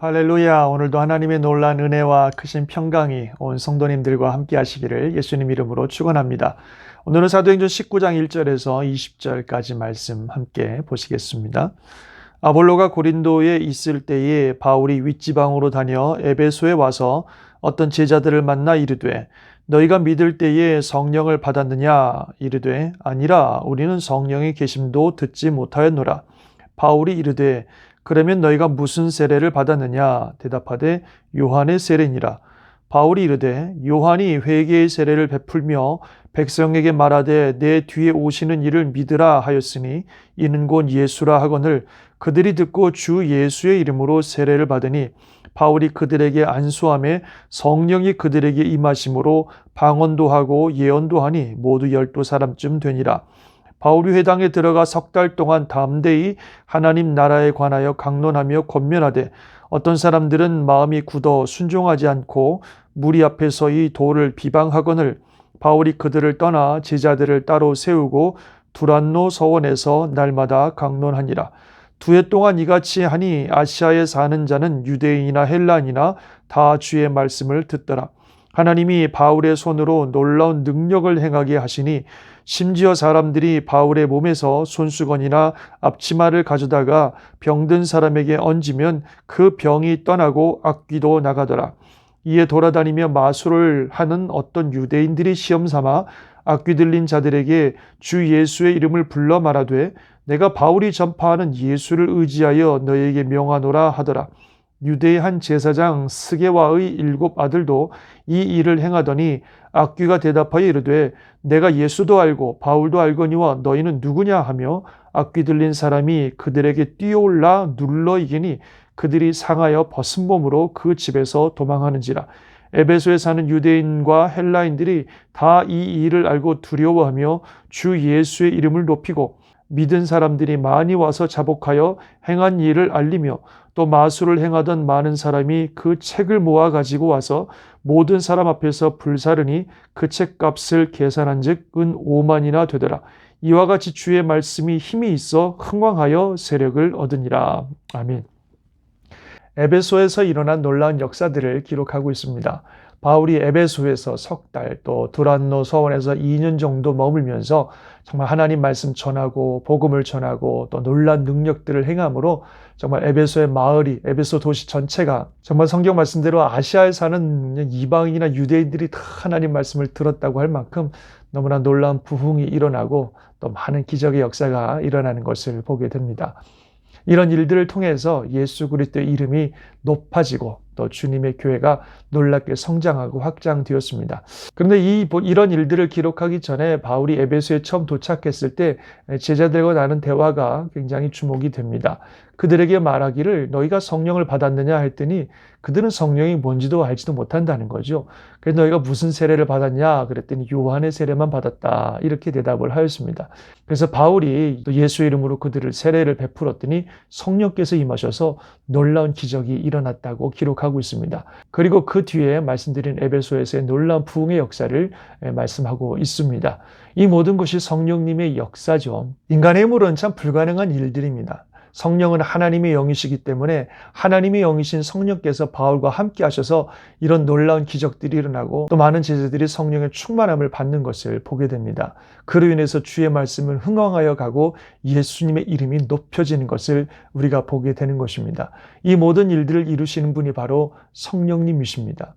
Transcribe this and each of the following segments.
할렐루야. 오늘도 하나님의 놀라운 은혜와 크신 평강이 온 성도님들과 함께 하시기를 예수님 이름으로 축원합니다. 오늘은 사도행전 19장 1절에서 20절까지 말씀 함께 보시겠습니다. 아볼로가 고린도에 있을 때에 바울이 윗지방으로 다녀 에베소에 와서 어떤 제자들을 만나 이르되 너희가 믿을 때에 성령을 받았느냐? 이르되 아니라 우리는 성령의 계심도 듣지 못하였노라. 바울이 이르되 그러면 너희가 무슨 세례를 받았느냐? 대답하되 요한의 세례니라. 바울이 이르되 요한이 회개의 세례를 베풀며 백성에게 말하되 내 뒤에 오시는 이를 믿으라 하였으니 이는 곧 예수라 하거늘 그들이 듣고 주 예수의 이름으로 세례를 받으니 바울이 그들에게 안수하며 성령이 그들에게 임하심으로 방언도 하고 예언도 하니 모두 12사람쯤 되니라. 바울이 회당에 들어가 석 달 동안 담대히 하나님 나라에 관하여 강론하며 권면하되 어떤 사람들은 마음이 굳어 순종하지 않고 무리 앞에 서이 도를 비방하거늘 바울이 그들을 떠나 제자들을 따로 세우고 두란노 서원에서 날마다 강론하니라. 2해 동안 이같이 하니 아시아에 사는 자는 유대인이나 헬라인이나 다 주의 말씀을 듣더라. 하나님이 바울의 손으로 놀라운 능력을 행하게 하시니 심지어 사람들이 바울의 몸에서 손수건이나 앞치마를 가져다가 병든 사람에게 얹으면 그 병이 떠나고 악귀도 나가더라. 이에 돌아다니며 마술을 하는 어떤 유대인들이 시험삼아 악귀 들린 자들에게 주 예수의 이름을 불러 말하되 내가 바울이 전파하는 예수를 의지하여 너에게 명하노라 하더라. 유대의 한 제사장 스게와의 7 아들도 이 일을 행하더니 악귀가 대답하여 이르되 내가 예수도 알고 바울도 알거니와 너희는 누구냐 하며 악귀 들린 사람이 그들에게 뛰어올라 눌러 이기니 그들이 상하여 벗은 몸으로 그 집에서 도망하는지라. 에베소에 사는 유대인과 헬라인들이 다 이 일을 알고 두려워하며 주 예수의 이름을 높이고 믿은 사람들이 많이 와서 자복하여 행한 일을 알리며 또 마술을 행하던 많은 사람이 그 책을 모아 가지고 와서 모든 사람 앞에서 불사르니 그 책값을 계산한 즉 은 5만이나 되더라. 이와 같이 주의 말씀이 힘이 있어 흥왕하여 세력을 얻으니라. 아멘. 에베소에서 일어난 놀라운 역사들을 기록하고 있습니다. 바울이 에베소에서 석 달, 또 두란노 서원에서 2년 정도 머물면서 정말 하나님 말씀 전하고 복음을 전하고 또 놀라운 능력들을 행함으로 정말 에베소의 마을이, 에베소 도시 전체가 정말 성경 말씀대로 아시아에 사는 이방인이나 유대인들이 다 하나님 말씀을 들었다고 할 만큼 너무나 놀라운 부흥이 일어나고 또 많은 기적의 역사가 일어나는 것을 보게 됩니다. 이런 일들을 통해서 예수 그리스도의 이름이 높아지고 또 주님의 교회가 놀랍게 성장하고 확장되었습니다. 그런데 이런 일들을 기록하기 전에 바울이 에베소에 처음 도착했을 때 제자들과 나눈 대화가 굉장히 주목이 됩니다. 그들에게 말하기를 너희가 성령을 받았느냐 했더니 그들은 성령이 뭔지도 알지도 못한다는 거죠. 그래서 너희가 무슨 세례를 받았냐 그랬더니 요한의 세례만 받았다 이렇게 대답을 하였습니다. 그래서 바울이 또 예수 이름으로 그들을 세례를 베풀었더니 성령께서 임하셔서 놀라운 기적이 일어났다고 기록하고 있습니다. 그리고 그 뒤에 말씀드린 에베소에서의 놀라운 부흥의 역사를 말씀하고 있습니다. 이 모든 것이 성령님의 역사죠. 인간의 힘으로는 참 불가능한 일들입니다. 성령은 하나님의 영이시기 때문에 하나님의 영이신 성령께서 바울과 함께 하셔서 이런 놀라운 기적들이 일어나고 또 많은 제자들이 성령의 충만함을 받는 것을 보게 됩니다. 그로 인해서 주의 말씀은 흥왕하여 가고 예수님의 이름이 높여지는 것을 우리가 보게 되는 것입니다. 이 모든 일들을 이루시는 분이 바로 성령님이십니다.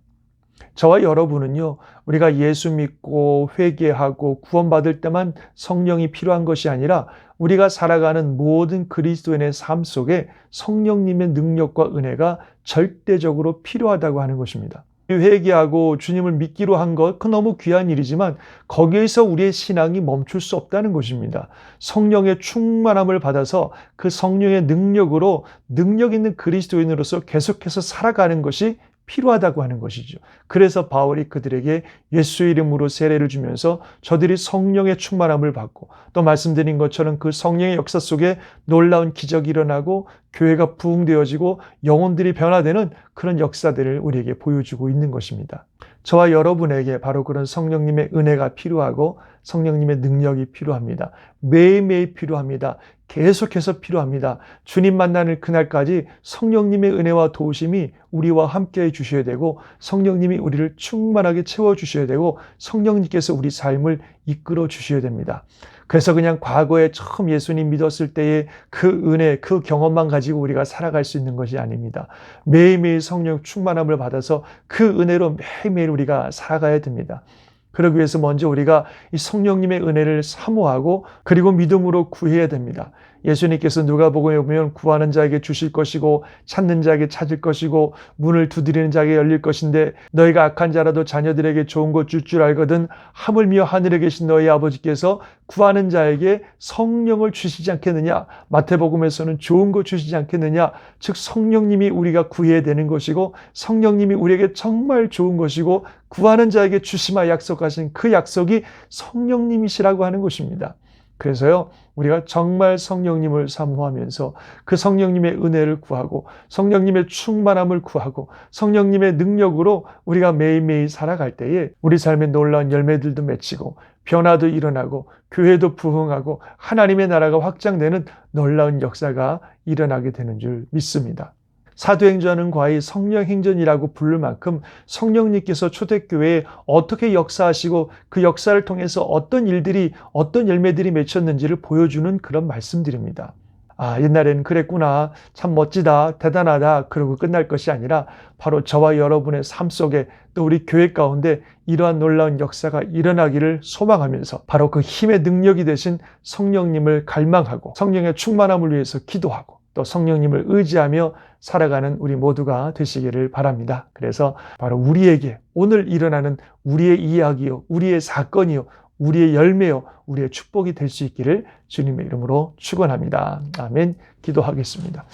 저와 여러분은요, 우리가 예수 믿고 회개하고 구원받을 때만 성령이 필요한 것이 아니라 우리가 살아가는 모든 그리스도인의 삶 속에 성령님의 능력과 은혜가 절대적으로 필요하다고 하는 것입니다. 회개하고 주님을 믿기로 한 것, 그 너무 귀한 일이지만 거기에서 우리의 신앙이 멈출 수 없다는 것입니다. 성령의 충만함을 받아서 그 성령의 능력으로 능력 있는 그리스도인으로서 계속해서 살아가는 것이 필요하다고 하는 것이죠. 그래서 바울이 그들에게 예수 이름으로 세례를 주면서 저들이 성령의 충만함을 받고 또 말씀드린 것처럼 그 성령의 역사 속에 놀라운 기적이 일어나고 교회가 부흥되어지고 영혼들이 변화되는 그런 역사들을 우리에게 보여주고 있는 것입니다. 저와 여러분에게 바로 그런 성령님의 은혜가 필요하고 성령님의 능력이 필요합니다. 매일매일 필요합니다. 계속해서 필요합니다. 주님 만나는 그날까지 성령님의 은혜와 도우심이 우리와 함께 해 주셔야 되고 성령님이 우리를 충만하게 채워주셔야 되고 성령님께서 우리 삶을 이끌어 주셔야 됩니다. 그래서 그냥 과거에 처음 예수님 믿었을 때의 그 은혜, 그 경험만 가지고 우리가 살아갈 수 있는 것이 아닙니다. 매일매일 성령 충만함을 받아서 그 은혜로 매일매일 우리가 살아가야 됩니다. 그러기 위해서 먼저 우리가 이 성령님의 은혜를 사모하고 그리고 믿음으로 구해야 됩니다. 예수님께서 누가복음에 보면 구하는 자에게 주실 것이고 찾는 자에게 찾을 것이고 문을 두드리는 자에게 열릴 것인데 너희가 악한 자라도 자녀들에게 좋은 것 줄 줄 알거든 하물며 하늘에 계신 너희 아버지께서 구하는 자에게 성령을 주시지 않겠느냐. 마태복음에서는 좋은 것 주시지 않겠느냐. 즉 성령님이 우리가 구해야 되는 것이고 성령님이 우리에게 정말 좋은 것이고 구하는 자에게 주시마 약속하신 그 약속이 성령님이시라고 하는 것입니다. 그래서요, 우리가 정말 성령님을 사모하면서 그 성령님의 은혜를 구하고 성령님의 충만함을 구하고 성령님의 능력으로 우리가 매일매일 살아갈 때에 우리 삶의 놀라운 열매들도 맺히고 변화도 일어나고 교회도 부흥하고 하나님의 나라가 확장되는 놀라운 역사가 일어나게 되는 줄 믿습니다. 사도행전은 과히 성령행전이라고 부를 만큼 성령님께서 초대교회에 어떻게 역사하시고 그 역사를 통해서 어떤 일들이 어떤 열매들이 맺혔는지를 보여주는 그런 말씀들입니다. 아, 옛날에는 그랬구나. 참 멋지다. 대단하다. 그러고 끝날 것이 아니라 바로 저와 여러분의 삶 속에 또 우리 교회 가운데 이러한 놀라운 역사가 일어나기를 소망하면서 바로 그 힘의 능력이 되신 성령님을 갈망하고 성령의 충만함을 위해서 기도하고 또 성령님을 의지하며 살아가는 우리 모두가 되시기를 바랍니다. 그래서 바로 우리에게 오늘 일어나는 우리의 이야기요, 우리의 사건이요, 우리의 열매요, 우리의 축복이 될 수 있기를 주님의 이름으로 축원합니다. 아멘. 기도하겠습니다.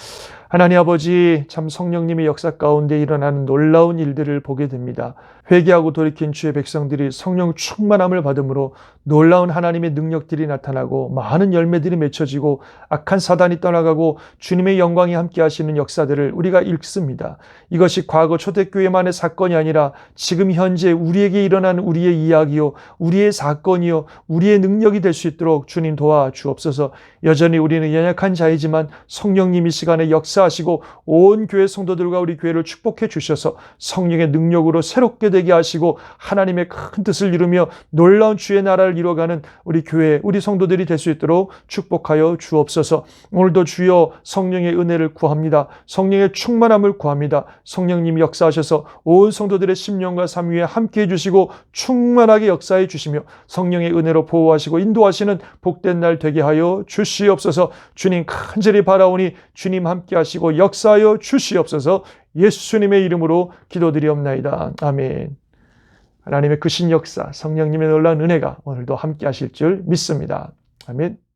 하나님 아버지, 참 성령님의 역사 가운데 일어나는 놀라운 일들을 보게 됩니다. 회개하고 돌이킨 주의 백성들이 성령 충만함을 받음으로 놀라운 하나님의 능력들이 나타나고 많은 열매들이 맺혀지고 악한 사단이 떠나가고 주님의 영광이 함께 하시는 역사들을 우리가 읽습니다. 이것이 과거 초대교회만의 사건이 아니라 지금 현재 우리에게 일어나는 우리의 이야기요, 우리의 사건이요, 우리의 능력이 될 수 있도록 주님 도와주옵소서. 여전히 우리는 연약한 자이지만 성령님 이 시간에 역사하시고 온 교회 성도들과 우리 교회를 축복해 주셔서 성령의 능력으로 새롭게 되게 하시고 하나님의 큰 뜻을 이루며 놀라운 주의 나라를 이루어가는 우리 교회, 우리 성도들이 될 수 있도록 축복하여 주옵소서. 오늘도 주여 성령의 은혜를 구합니다. 성령의 충만함을 구합니다. 성령님이 역사하셔서 온 성도들의 심령과 삶 위에 함께 해주시고 충만하게 역사해 주시며 성령의 은혜로 보호하시고 인도하시는 복된 날 되게 하여 주시옵소서. 주님 간절히 바라오니 주님 함께 하시고 역사하여 주시옵소서. 예수님의 이름으로 기도드리옵나이다. 아멘. 하나님의 크신 역사, 성령님의 놀라운 은혜가 오늘도 함께 하실 줄 믿습니다. 아멘.